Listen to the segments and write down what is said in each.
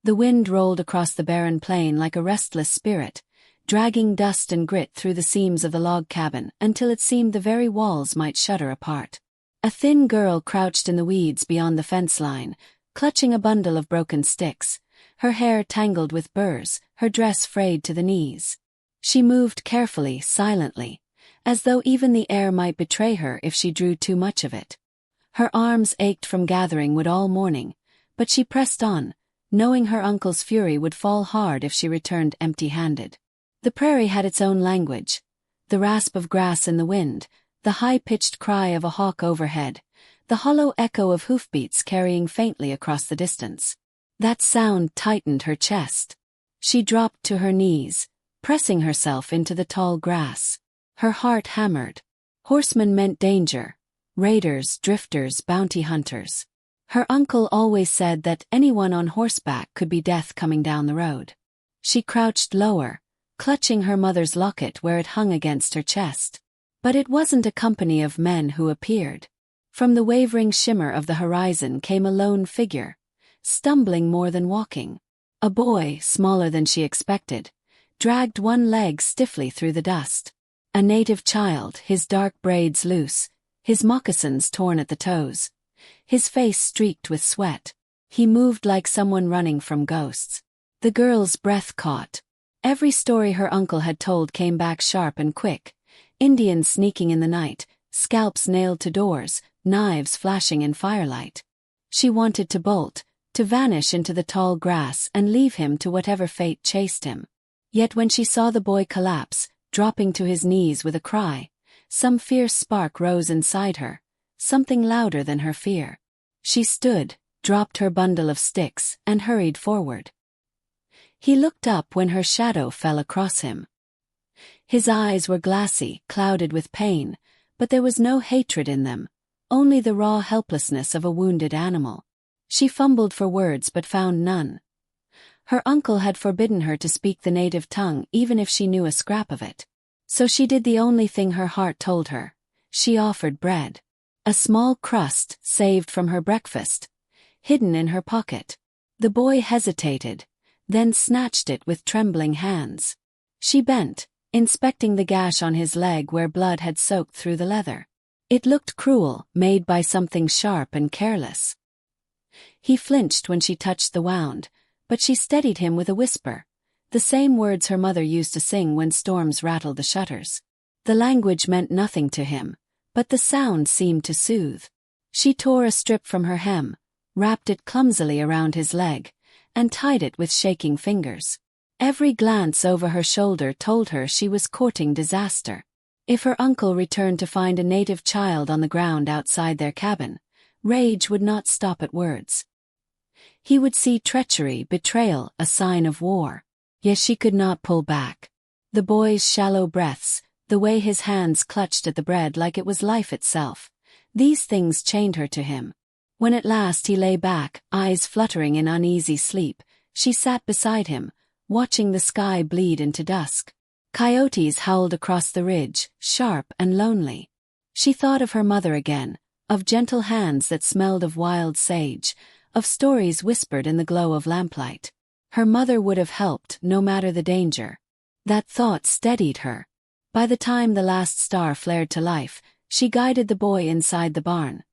The wind rolled across the barren plain like a restless spirit, dragging dust and grit through the seams of the log cabin until it seemed the very walls might shudder apart. A thin girl crouched in the weeds beyond the fence line, clutching a bundle of broken sticks, her hair tangled with burrs, her dress frayed to the knees. She moved carefully, silently, as though even the air might betray her if she drew too much of it. Her arms ached from gathering wood all morning, but she pressed on, knowing her uncle's fury would fall hard if she returned empty-handed. The prairie had its own language, the rasp of grass in the wind, the high-pitched cry of a hawk overhead, the hollow echo of hoofbeats carrying faintly across the distance. That sound tightened her chest. She dropped to her knees, pressing herself into the tall grass. Her heart hammered. Horsemen meant danger. Raiders, drifters, bounty hunters. Her uncle always said that anyone on horseback could be death coming down the road. She crouched lower, clutching her mother's locket where it hung against her chest. But it wasn't a company of men who appeared. From the wavering shimmer of the horizon came a lone figure, stumbling more than walking. A boy, smaller than she expected, dragged one leg stiffly through the dust. A native child, his dark braids loose, his moccasins torn at the toes, his face streaked with sweat. He moved like someone running from ghosts. The girl's breath caught. Every story her uncle had told came back sharp and quick. Indians sneaking in the night, scalps nailed to doors, knives flashing in firelight. She wanted to bolt, to vanish into the tall grass and leave him to whatever fate chased him. Yet when she saw the boy collapse, dropping to his knees with a cry, some fierce spark rose inside her, something louder than her fear. She stood, dropped her bundle of sticks, and hurried forward. He looked up when her shadow fell across him. His eyes were glassy, clouded with pain, but there was no hatred in them, only the raw helplessness of a wounded animal. She fumbled for words but found none. Her uncle had forbidden her to speak the native tongue even if she knew a scrap of it. So she did the only thing her heart told her. She offered bread. A small crust, saved from her breakfast, hidden in her pocket. The boy hesitated, then snatched it with trembling hands. She bent, inspecting the gash on his leg where blood had soaked through the leather. It looked cruel, made by something sharp and careless. He flinched when she touched the wound, but she steadied him with a whisper, the same words her mother used to sing when storms rattled the shutters. The language meant nothing to him, but the sound seemed to soothe. She tore a strip from her hem, wrapped it clumsily around his leg, and tied it with shaking fingers. Every glance over her shoulder told her she was courting disaster. If her uncle returned to find a native child on the ground outside their cabin, rage would not stop at words. He would see treachery, betrayal, a sign of war. Yet she could not pull back. The boy's shallow breaths, the way his hands clutched at the bread like it was life itself, these things chained her to him. When at last he lay back, eyes fluttering in uneasy sleep, she sat beside him, watching the sky bleed into dusk. Coyotes howled across the ridge, sharp and lonely. She thought of her mother again, of gentle hands that smelled of wild sage, of stories whispered in the glow of lamplight. Her mother would have helped, no matter the danger. That thought steadied her. By the time the last star flared to life, she guided the boy inside the barn.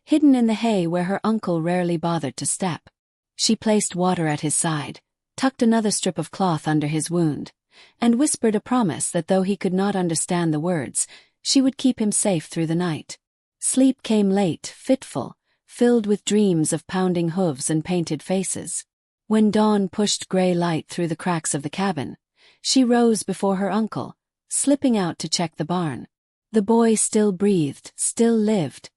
Hidden in the hay where her uncle rarely bothered to step. She placed water at his side, tucked another strip of cloth under his wound, and whispered a promise that though he could not understand the words, she would keep him safe through the night. Sleep came late, fitful, filled with dreams of pounding hooves and painted faces. When dawn pushed gray light through the cracks of the cabin, she rose before her uncle, slipping out to check the barn. The boy still breathed, still lived,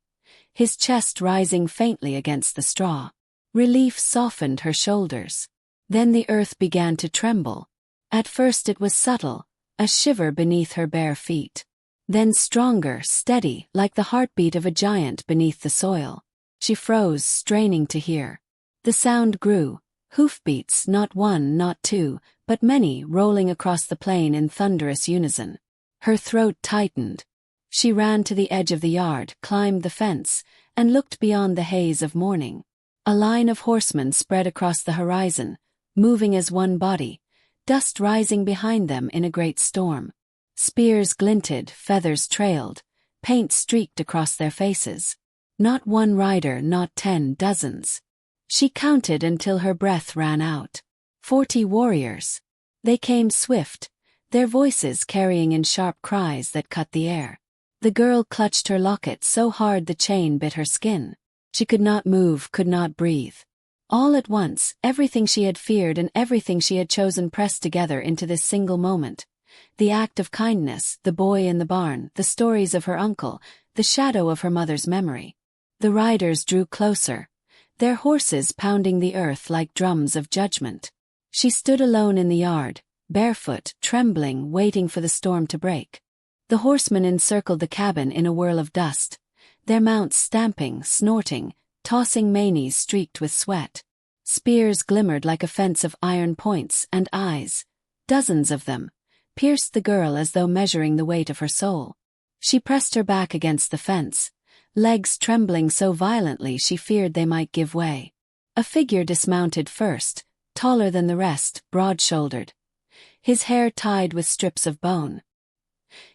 his chest rising faintly against the straw. Relief softened her shoulders. Then the earth began to tremble. At first it was subtle, a shiver beneath her bare feet. Then stronger, steady, like the heartbeat of a giant beneath the soil. She froze, straining to hear. The sound grew, hoofbeats, not one, not two, but many, rolling across the plain in thunderous unison. Her throat tightened. She ran to the edge of the yard, climbed the fence, and looked beyond the haze of morning. A line of horsemen spread across the horizon, moving as one body, dust rising behind them in a great storm. Spears glinted, feathers trailed, paint streaked across their faces. Not one rider, not 10, dozens. She counted until her breath ran out. 40 warriors. They came swift, their voices carrying in sharp cries that cut the air. The girl clutched her locket so hard the chain bit her skin. She could not move, could not breathe. All at once, everything she had feared and everything she had chosen pressed together into this single moment. The act of kindness, the boy in the barn, the stories of her uncle, the shadow of her mother's memory. The riders drew closer, their horses pounding the earth like drums of judgment. She stood alone in the yard, barefoot, trembling, waiting for the storm to break. The horsemen encircled the cabin in a whirl of dust, their mounts stamping, snorting, tossing manes streaked with sweat. Spears glimmered like a fence of iron points, and eyes, dozens of them, pierced the girl as though measuring the weight of her soul. She pressed her back against the fence, legs trembling so violently she feared they might give way. A figure dismounted first, taller than the rest, broad-shouldered, his hair tied with strips of bone.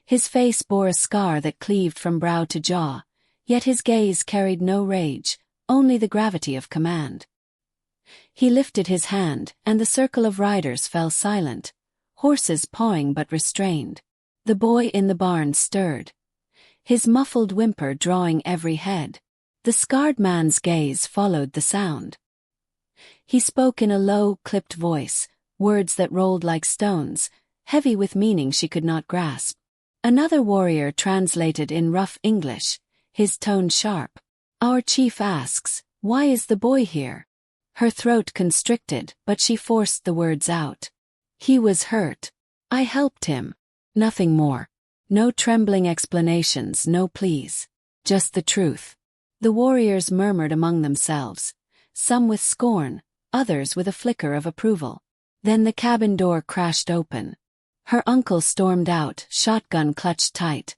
His face bore a scar that cleaved from brow to jaw, yet his gaze carried no rage, only the gravity of command. He lifted his hand, and the circle of riders fell silent, horses pawing but restrained. The boy in the barn stirred, his muffled whimper drawing every head. The scarred man's gaze followed the sound. He spoke in a low, clipped voice, words that rolled like stones, heavy with meaning she could not grasp. Another warrior translated in rough English, his tone sharp. "Our chief asks, why is the boy here?" Her throat constricted, but she forced the words out. "He was hurt. I helped him." Nothing more. No trembling explanations, no pleas. Just the truth. The warriors murmured among themselves, some with scorn, others with a flicker of approval. Then the cabin door crashed open. Her uncle stormed out, shotgun clutched tight,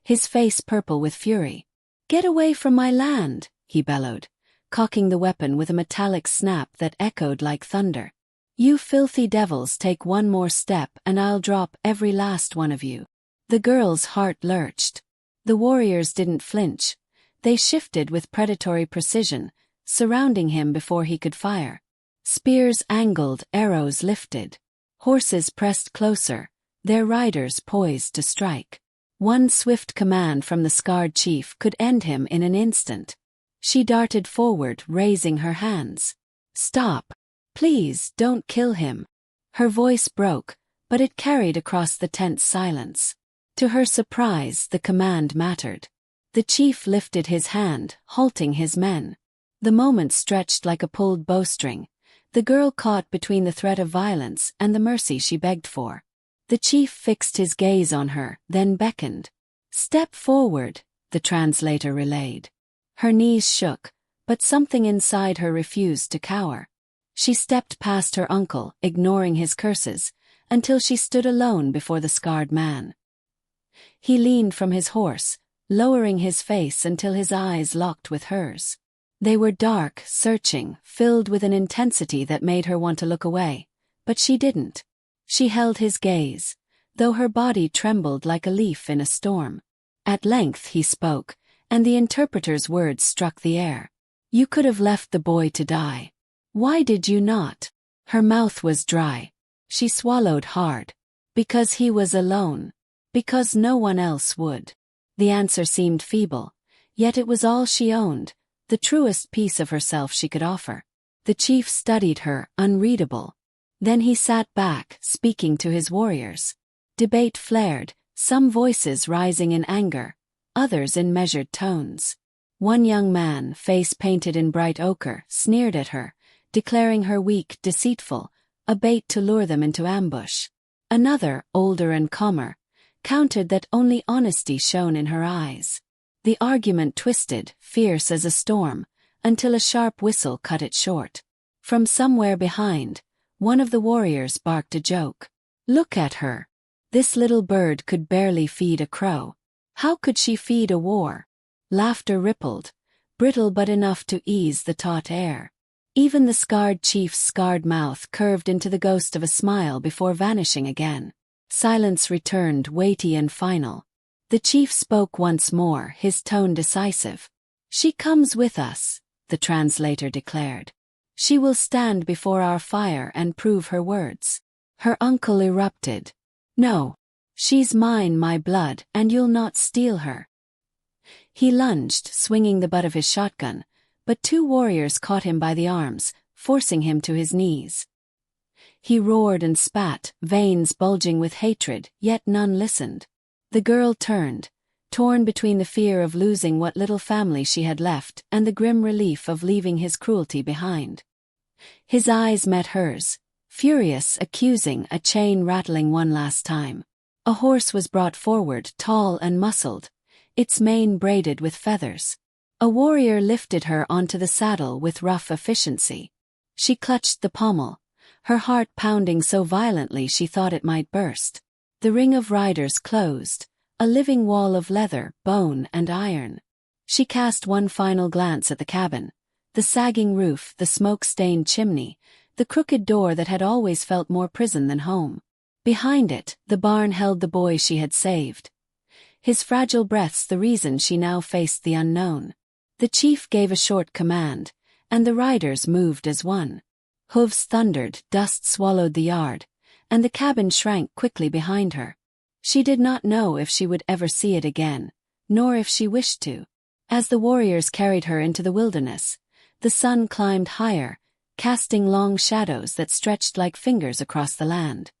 his face purple with fury. "Get away from my land," he bellowed, cocking the weapon with a metallic snap that echoed like thunder. "You filthy devils, take one more step and I'll drop every last one of you." The girl's heart lurched. The warriors didn't flinch. They shifted with predatory precision, surrounding him before he could fire. Spears angled, arrows lifted. Horses pressed closer, their riders poised to strike. One swift command from the scarred chief could end him in an instant. She darted forward, raising her hands. "Stop. Please, don't kill him." Her voice broke, but it carried across the tense silence. To her surprise, the command mattered. The chief lifted his hand, halting his men. The moment stretched like a pulled bowstring, the girl caught between the threat of violence and the mercy she begged for. The chief fixed his gaze on her, then beckoned. "Step forward," the translator relayed. Her knees shook, but something inside her refused to cower. She stepped past her uncle, ignoring his curses, until she stood alone before the scarred man. He leaned from his horse, lowering his face until his eyes locked with hers. They were dark, searching, filled with an intensity that made her want to look away, but she didn't. She held his gaze, though her body trembled like a leaf in a storm. At length he spoke, and the interpreter's words struck the air. "You could have left the boy to die. Why did you not?" Her mouth was dry. She swallowed hard. "Because he was alone. Because no one else would." The answer seemed feeble, yet it was all she owned, the truest piece of herself she could offer. The chief studied her, unreadable. Then he sat back, speaking to his warriors. Debate flared, some voices rising in anger, others in measured tones. One young man, face painted in bright ochre, sneered at her, declaring her weak, deceitful, a bait to lure them into ambush. Another, older and calmer, countered that only honesty shone in her eyes. The argument twisted, fierce as a storm, until a sharp whistle cut it short. From somewhere behind, one of the warriors barked a joke. "Look at her. This little bird could barely feed a crow. How could she feed a war?" Laughter rippled, brittle but enough to ease the taut air. Even the scarred chief's scarred mouth curved into the ghost of a smile before vanishing again. Silence returned, weighty and final. The chief spoke once more, his tone decisive. "She comes with us," the translator declared. "She will stand before our fire and prove her words." Her uncle erupted. "No. She's mine, my blood, and you'll not steal her." He lunged, swinging the butt of his shotgun, but two warriors caught him by the arms, forcing him to his knees. He roared and spat, veins bulging with hatred, yet none listened. The girl turned, torn between the fear of losing what little family she had left and the grim relief of leaving his cruelty behind. His eyes met hers, furious, accusing, a chain rattling one last time. A horse was brought forward, tall and muscled, its mane braided with feathers. A warrior lifted her onto the saddle with rough efficiency. She clutched the pommel, her heart pounding so violently she thought it might burst. The ring of riders closed, a living wall of leather, bone, and iron. She cast one final glance at the cabin, the sagging roof, the smoke-stained chimney, the crooked door that had always felt more prison than home. Behind it, the barn held the boy she had saved. His fragile breaths the reason she now faced the unknown. The chief gave a short command, and the riders moved as one. Hooves thundered, dust swallowed the yard, and the cabin shrank quickly behind her. She did not know if she would ever see it again, nor if she wished to. As the warriors carried her into the wilderness, the sun climbed higher, casting long shadows that stretched like fingers across the land.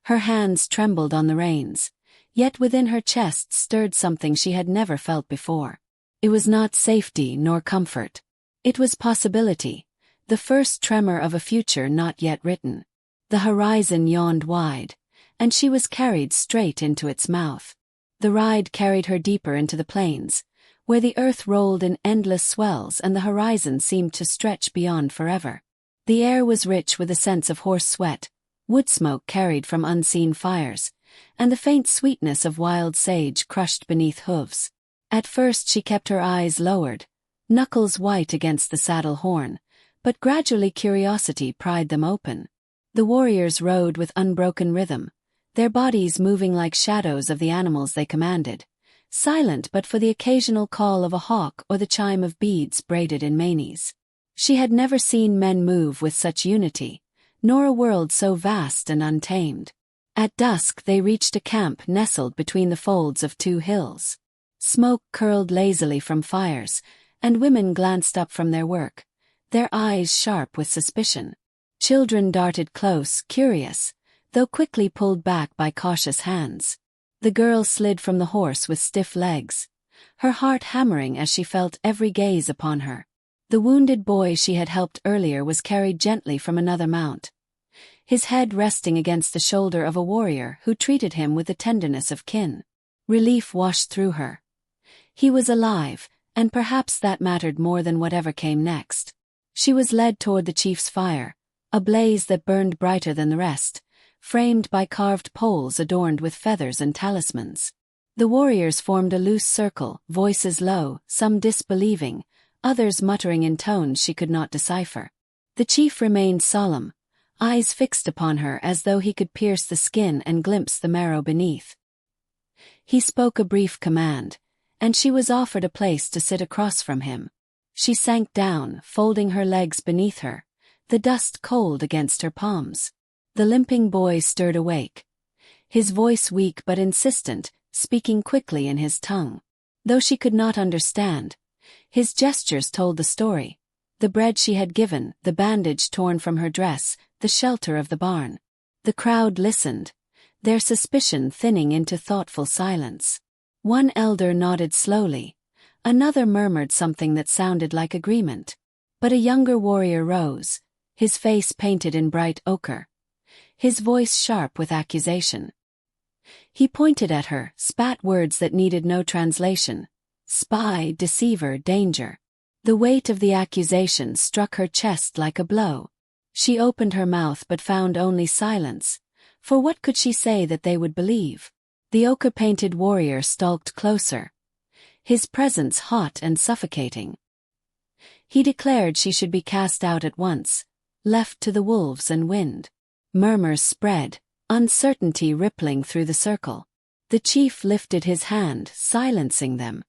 Her hands trembled on the reins, yet within her chest stirred something she had never felt before. It was not safety nor comfort. It was possibility, the first tremor of a future not yet written. The horizon yawned wide, and she was carried straight into its mouth. The ride carried her deeper into the plains, where the earth rolled in endless swells and the horizon seemed to stretch beyond forever. The air was rich with a sense of horse sweat, wood smoke carried from unseen fires, and the faint sweetness of wild sage crushed beneath hooves. At first she kept her eyes lowered, knuckles white against the saddle horn, but gradually curiosity pried them open. The warriors rode with unbroken rhythm, their bodies moving like shadows of the animals they commanded, silent but for the occasional call of a hawk or the chime of beads braided in manes. She had never seen men move with such unity, nor a world so vast and untamed. At dusk they reached a camp nestled between the folds of two hills. Smoke curled lazily from fires, and women glanced up from their work, their eyes sharp with suspicion. Children darted close, curious, though quickly pulled back by cautious hands. The girl slid from the horse with stiff legs, her heart hammering as she felt every gaze upon her. The wounded boy she had helped earlier was carried gently from another mount, his head resting against the shoulder of a warrior who treated him with the tenderness of kin. Relief washed through her. He was alive, and perhaps that mattered more than whatever came next. She was led toward the chief's fire, a blaze that burned brighter than the rest, framed by carved poles adorned with feathers and talismans. The warriors formed a loose circle, voices low, some disbelieving, others muttering in tones she could not decipher. The chief remained solemn, eyes fixed upon her as though he could pierce the skin and glimpse the marrow beneath. He spoke a brief command, and she was offered a place to sit across from him. She sank down, folding her legs beneath her, the dust cold against her palms. The limping boy stirred awake, his voice weak but insistent, speaking quickly in his tongue. Though she could not understand, his gestures told the story: the bread she had given, the bandage torn from her dress, the shelter of the barn. The crowd listened, their suspicion thinning into thoughtful silence. One elder nodded slowly, another murmured something that sounded like agreement. But a younger warrior rose, his face painted in bright ochre, his voice sharp with accusation. He pointed at her, spat words that needed no translation: spy, deceiver, danger. The weight of the accusation struck her chest like a blow. She opened her mouth but found only silence, for what could she say that they would believe? The ochre-painted warrior stalked closer, his presence hot and suffocating. He declared she should be cast out at once, left to the wolves and wind. Murmurs spread, uncertainty rippling through the circle. The chief lifted his hand, silencing them.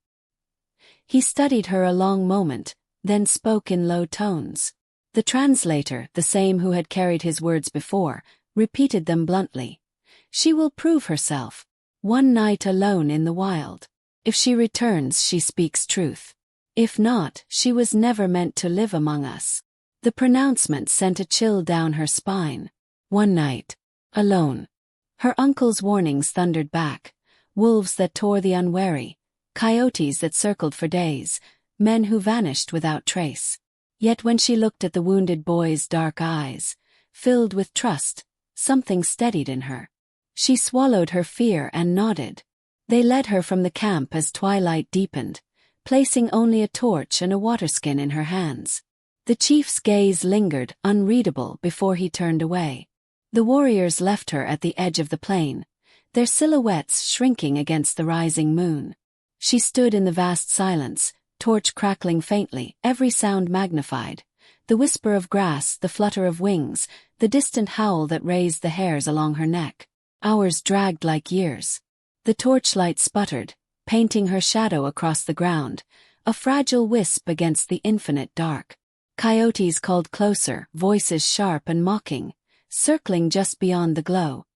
He studied her a long moment, then spoke in low tones. The translator, the same who had carried his words before, repeated them bluntly. She will prove herself. One night alone in the wild. If she returns, she speaks truth. If not, she was never meant to live among us. The pronouncement sent a chill down her spine. One night. Alone. Her uncle's warnings thundered back. Wolves that tore the unwary. Coyotes that circled for days. Men who vanished without trace. Yet when she looked at the wounded boy's dark eyes, filled with trust, something steadied in her. She swallowed her fear and nodded. They led her from the camp as twilight deepened, placing only a torch and a waterskin in her hands. The chief's gaze lingered, unreadable, before he turned away. The warriors left her at the edge of the plain, their silhouettes shrinking against the rising moon. She stood in the vast silence, torch crackling faintly, every sound magnified. The whisper of grass, the flutter of wings, the distant howl that raised the hairs along her neck. Hours dragged like years. The torchlight sputtered, painting her shadow across the ground, a fragile wisp against the infinite dark. Coyotes called closer, voices sharp and mocking, circling just beyond the glow.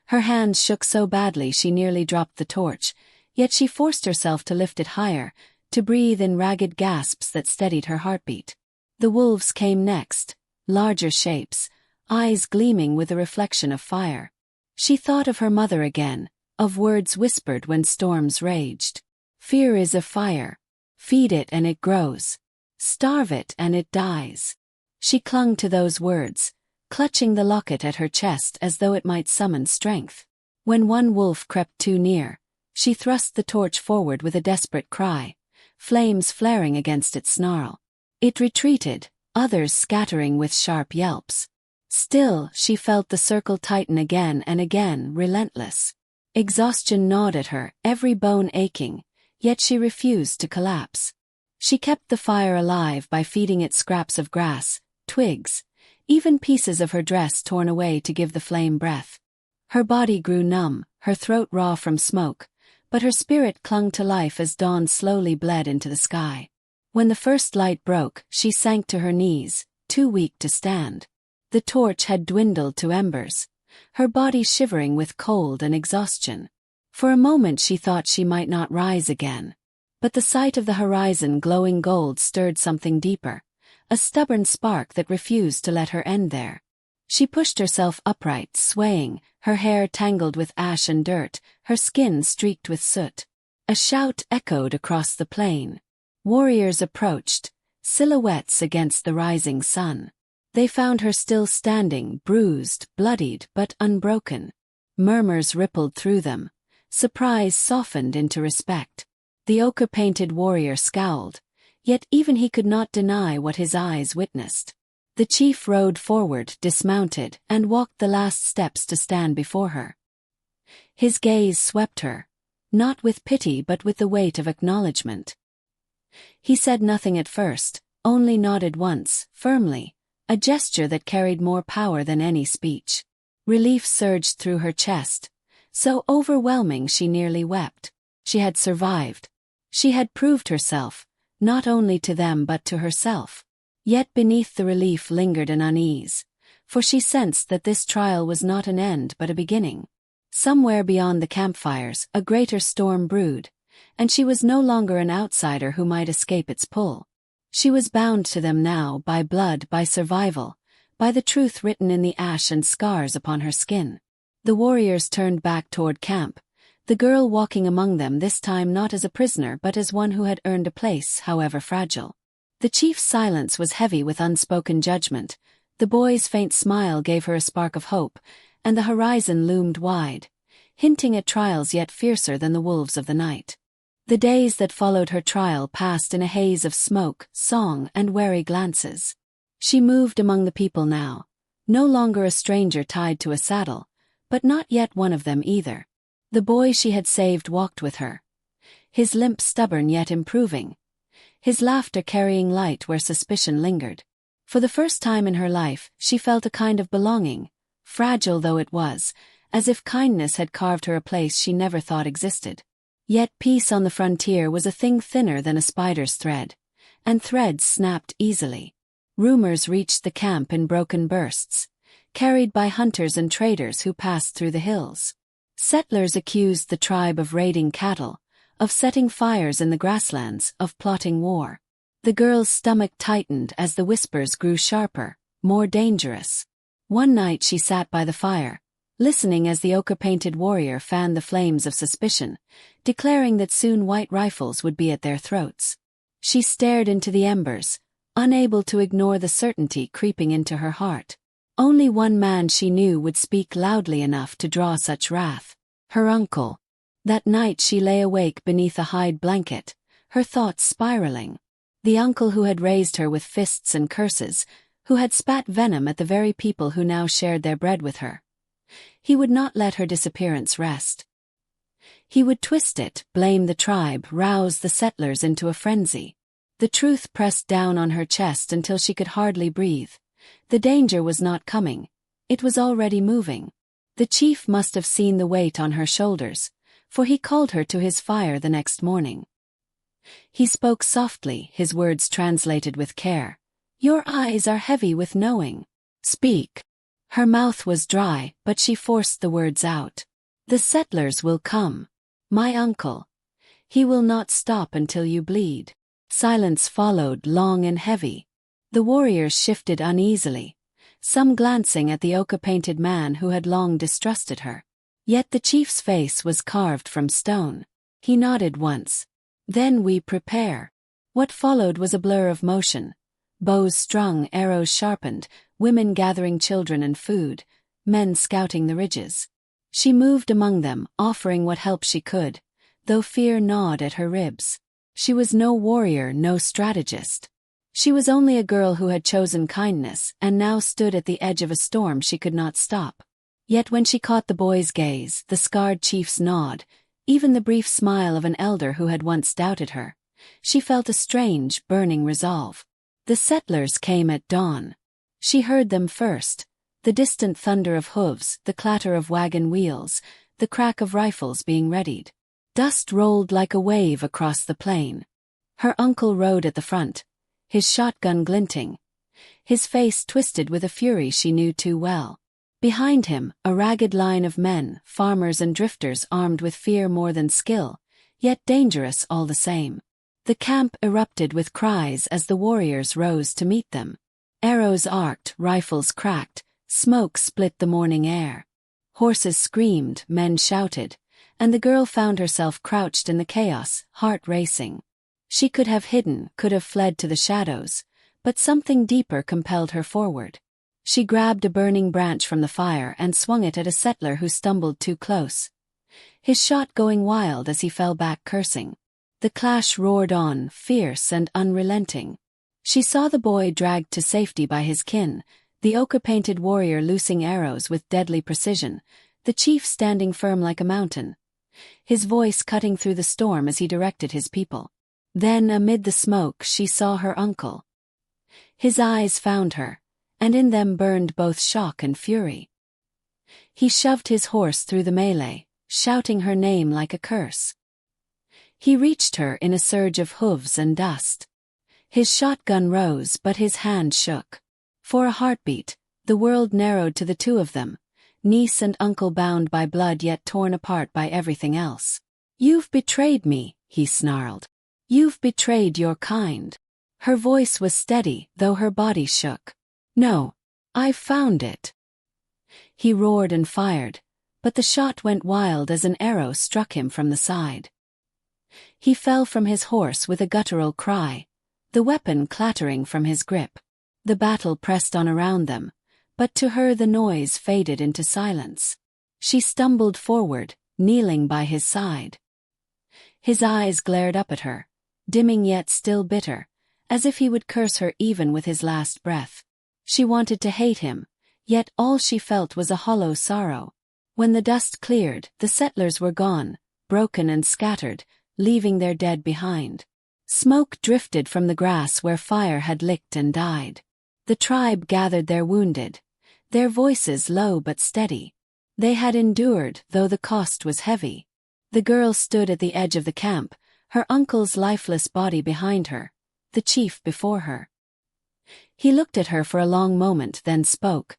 Her hands shook so badly she nearly dropped the torch, yet she forced herself to lift it higher, to breathe in ragged gasps that steadied her heartbeat. The wolves came next, larger shapes, eyes gleaming with a reflection of fire. She thought of her mother again, of words whispered when storms raged. Fear is a fire. Feed it and it grows. Starve it and it dies. She clung to those words, clutching the locket at her chest as though it might summon strength. When one wolf crept too near, she thrust the torch forward with a desperate cry, flames flaring against its snarl. It retreated, others scattering with sharp yelps. Still, she felt the circle tighten again and again, relentless. Exhaustion gnawed at her, every bone aching, yet she refused to collapse. She kept the fire alive by feeding it scraps of grass, twigs, even pieces of her dress torn away to give the flame breath. Her body grew numb, her throat raw from smoke, but her spirit clung to life as dawn slowly bled into the sky. When the first light broke, she sank to her knees, too weak to stand. The torch had dwindled to embers, her body shivering with cold and exhaustion. For a moment she thought she might not rise again. But the sight of the horizon glowing gold stirred something deeper, a stubborn spark that refused to let her end there. She pushed herself upright, swaying, her hair tangled with ash and dirt, her skin streaked with soot. A shout echoed across the plain. Warriors approached, silhouettes against the rising sun. They found her still standing, bruised, bloodied, but unbroken. Murmurs rippled through them. Surprise softened into respect. The ochre-painted warrior scowled, yet even he could not deny what his eyes witnessed. The chief rode forward, dismounted, and walked the last steps to stand before her. His gaze swept her, not with pity but with the weight of acknowledgement. He said nothing at first, only nodded once, firmly, a gesture that carried more power than any speech. Relief surged through her chest, so overwhelming she nearly wept. She had survived. She had proved herself, not only to them but to herself. Yet beneath the relief lingered an unease, for she sensed that this trial was not an end but a beginning. Somewhere beyond the campfires, a greater storm brewed, and she was no longer an outsider who might escape its pull. She was bound to them now by blood, by survival, by the truth written in the ash and scars upon her skin. The warriors turned back toward camp, the girl walking among them this time not as a prisoner but as one who had earned a place, however fragile. The chief's silence was heavy with unspoken judgment, the boy's faint smile gave her a spark of hope, and the horizon loomed wide, hinting at trials yet fiercer than the wolves of the night. The days that followed her trial passed in a haze of smoke, song, and wary glances. She moved among the people now, no longer a stranger tied to a saddle, but not yet one of them either. The boy she had saved walked with her, his limp stubborn yet improving, his laughter carrying light where suspicion lingered. For the first time in her life, she felt a kind of belonging, fragile though it was, as if kindness had carved her a place she never thought existed. Yet peace on the frontier was a thing thinner than a spider's thread, and threads snapped easily. Rumors reached the camp in broken bursts, carried by hunters and traders who passed through the hills. Settlers accused the tribe of raiding cattle, of setting fires in the grasslands, of plotting war. The girl's stomach tightened as the whispers grew sharper, more dangerous. One night she sat by the fire, listening as the ochre-painted warrior fanned the flames of suspicion, declaring that soon white rifles would be at their throats. She stared into the embers, unable to ignore the certainty creeping into her heart. Only one man she knew would speak loudly enough to draw such wrath: her uncle. That night she lay awake beneath a hide blanket, her thoughts spiraling. The uncle who had raised her with fists and curses, who had spat venom at the very people who now shared their bread with her. He would not let her disappearance rest. He would twist it, blame the tribe, rouse the settlers into a frenzy. The truth pressed down on her chest until she could hardly breathe. The danger was not coming. It was already moving. The chief must have seen the weight on her shoulders, for he called her to his fire the next morning. He spoke softly, his words translated with care. "Your eyes are heavy with knowing. Speak." Her mouth was dry, but she forced the words out. "The settlers will come. My uncle. He will not stop until you bleed." Silence followed, long and heavy. The warriors shifted uneasily, some glancing at the ochre-painted man who had long distrusted her. Yet the chief's face was carved from stone. He nodded once. "Then we prepare." What followed was a blur of motion. Bows strung, arrows sharpened, women gathering children and food, men scouting the ridges. She moved among them, offering what help she could, though fear gnawed at her ribs. She was no warrior, no strategist. She was only a girl who had chosen kindness and now stood at the edge of a storm she could not stop. Yet when she caught the boy's gaze, the scarred chief's nod, even the brief smile of an elder who had once doubted her, she felt a strange, burning resolve. The settlers came at dawn. She heard them first, the distant thunder of hooves, the clatter of wagon wheels, the crack of rifles being readied. Dust rolled like a wave across the plain. Her uncle rode at the front, his shotgun glinting, his face twisted with a fury she knew too well. Behind him, a ragged line of men, farmers and drifters armed with fear more than skill, yet dangerous all the same. The camp erupted with cries as the warriors rose to meet them. Arrows arced, rifles cracked, smoke split the morning air. Horses screamed, men shouted, and the girl found herself crouched in the chaos, heart racing. She could have hidden, could have fled to the shadows, but something deeper compelled her forward. She grabbed a burning branch from the fire and swung it at a settler who stumbled too close, his shot going wild as he fell back cursing. The clash roared on, fierce and unrelenting. She saw the boy dragged to safety by his kin, the ochre-painted warrior loosing arrows with deadly precision, the chief standing firm like a mountain, his voice cutting through the storm as he directed his people. Then, amid the smoke, she saw her uncle. His eyes found her, and in them burned both shock and fury. He shoved his horse through the melee, shouting her name like a curse. He reached her in a surge of hooves and dust. His shotgun rose, but his hand shook. For a heartbeat, the world narrowed to the two of them, niece and uncle bound by blood yet torn apart by everything else. "You've betrayed me," he snarled. "You've betrayed your kind." Her voice was steady, though her body shook. "No, I've found it." He roared and fired, but the shot went wild as an arrow struck him from the side. He fell from his horse with a guttural cry, the weapon clattering from his grip. The battle pressed on around them, but to her the noise faded into silence. She stumbled forward, kneeling by his side. His eyes glared up at her, dimming yet still bitter, as if he would curse her even with his last breath. She wanted to hate him, yet all she felt was a hollow sorrow. When the dust cleared, the settlers were gone, broken and scattered, leaving their dead behind. Smoke drifted from the grass where fire had licked and died. The tribe gathered their wounded, their voices low but steady. They had endured, though the cost was heavy. The girl stood at the edge of the camp, her uncle's lifeless body behind her, the chief before her. He looked at her for a long moment, then spoke.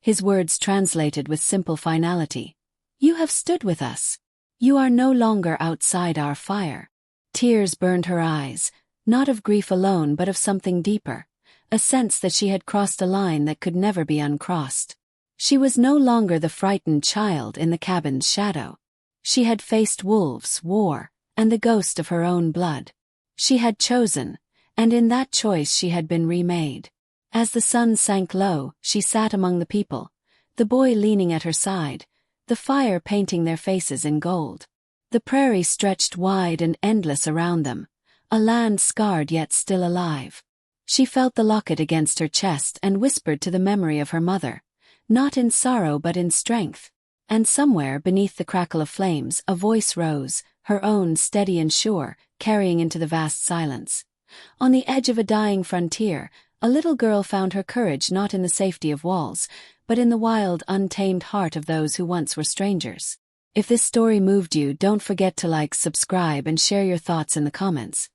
His words translated with simple finality. "You have stood with us. You are no longer outside our fire." Tears burned her eyes, not of grief alone but of something deeper, a sense that she had crossed a line that could never be uncrossed. She was no longer the frightened child in the cabin's shadow. She had faced wolves, war, and the ghost of her own blood. She had chosen, and in that choice she had been remade. As the sun sank low, she sat among the people, the boy leaning at her side, the fire painting their faces in gold. The prairie stretched wide and endless around them, a land scarred yet still alive. She felt the locket against her chest and whispered to the memory of her mother, not in sorrow but in strength. And somewhere beneath the crackle of flames a voice rose, her own steady and sure, carrying into the vast silence. On the edge of a dying frontier, a little girl found her courage not in the safety of walls, but in the wild, untamed heart of those who once were strangers. If this story moved you, don't forget to like, subscribe, and share your thoughts in the comments.